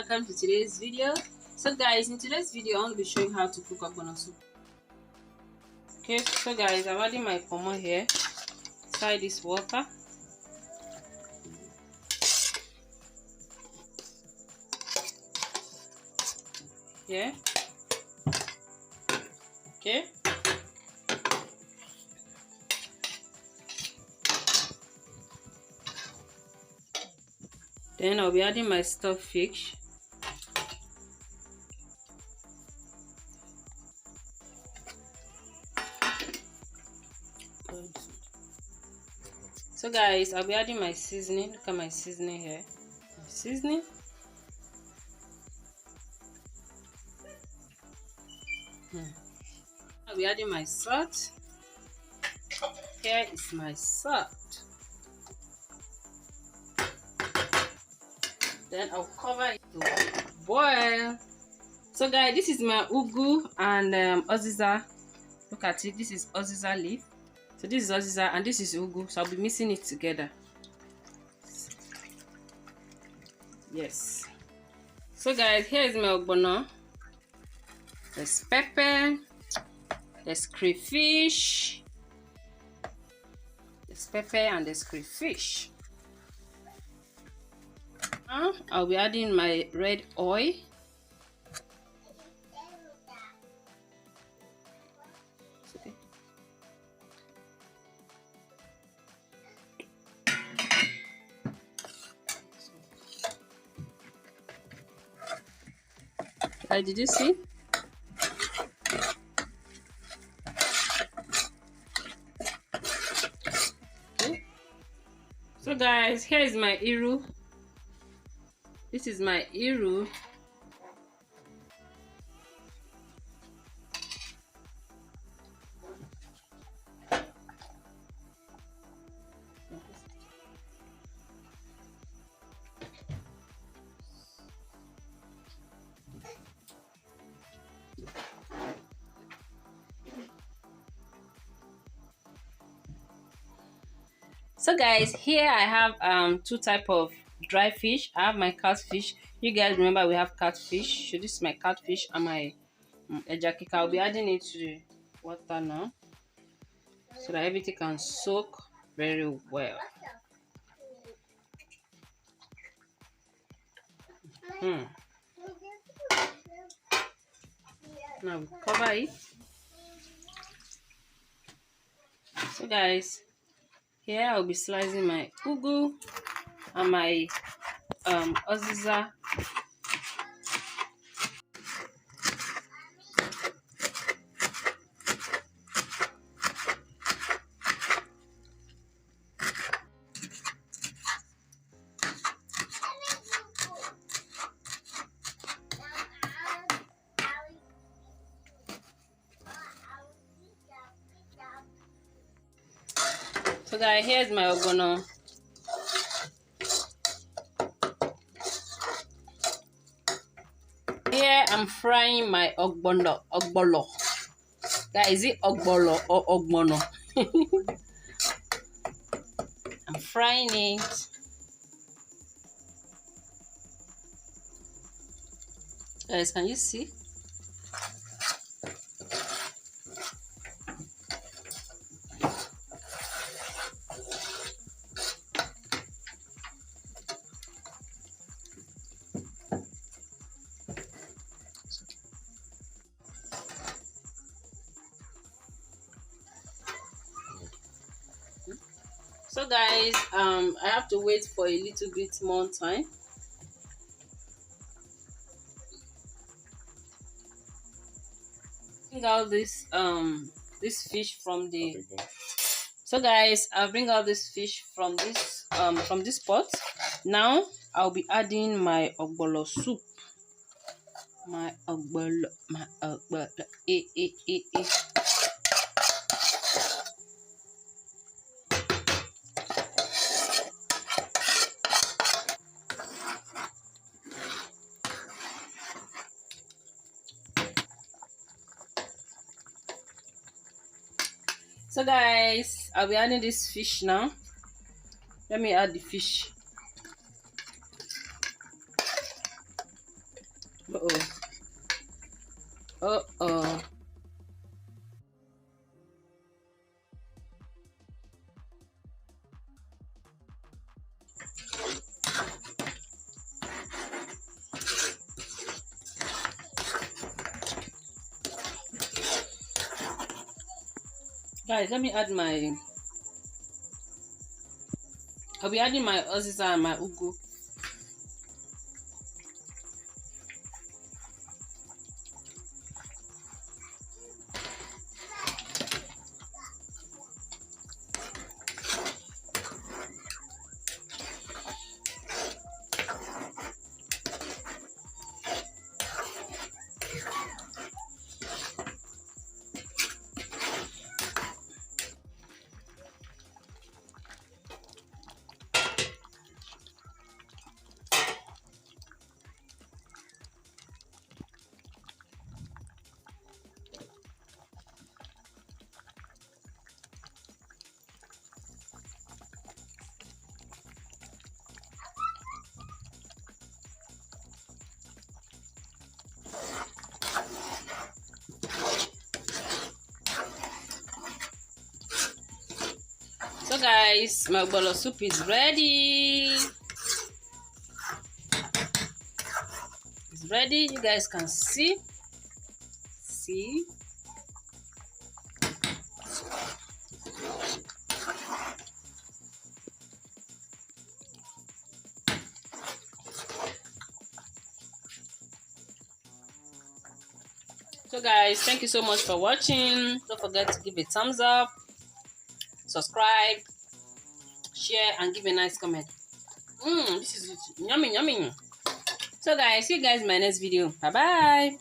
welcome to today's video. So guys, in today's video I'm going to be showing how to cook Ogbono soup. Okay, so guys, I'm adding my Ponmo here inside this water. Here. Okay. Then I'll be adding my stockfish. So guys, I'll be adding my seasoning. Look at my seasoning here. Seasoning. I'll be adding my salt. Here is my salt. Then I'll cover it to boil. So guys, this is my ugu and Uziza. Look at it. This is Uziza leaf. So this is Uziza and this is ugu. So I'll be mixing it together. Yes. So guys, here is my ogbono. There's pepper. There's crayfish. There's pepper and there's crayfish. I'll be adding my red oil. Okay. Did you see? Okay. So guys, here is my iru. This is my iru. So guys, here I have two type of dry fish. I have my catfish. You guys remember we have catfish. So this is my catfish and my Edikangikong. I'll be adding it to the water now so that everything can soak very well. Now we cover it. So guys, here I'll be slicing my ugu and my Uziza. So guys, here's my ogbono. Here I'm frying my ogbono. Guys, is it ogbono or ogbono? I'm frying it. Guys, can you see? So guys, I have to wait for a little bit more time. Bring out this fish from the. So guys, I'll bring out this fish from this pot. Now I'll be adding my Ogbono soup. My Ogbono. So guys, I'll be adding this fish now. Let me add the fish. Uh-oh. Guys, let me add my... I'll be adding my Uziza and my ugu. So guys, my Ogbono soup is ready. It's ready. You guys can see. See. So guys, thank you so much for watching. Don't forget to give a thumbs up, subscribe, share, and give a nice comment. This is yummy, yummy. So guys, see you guys in my next video. Bye bye.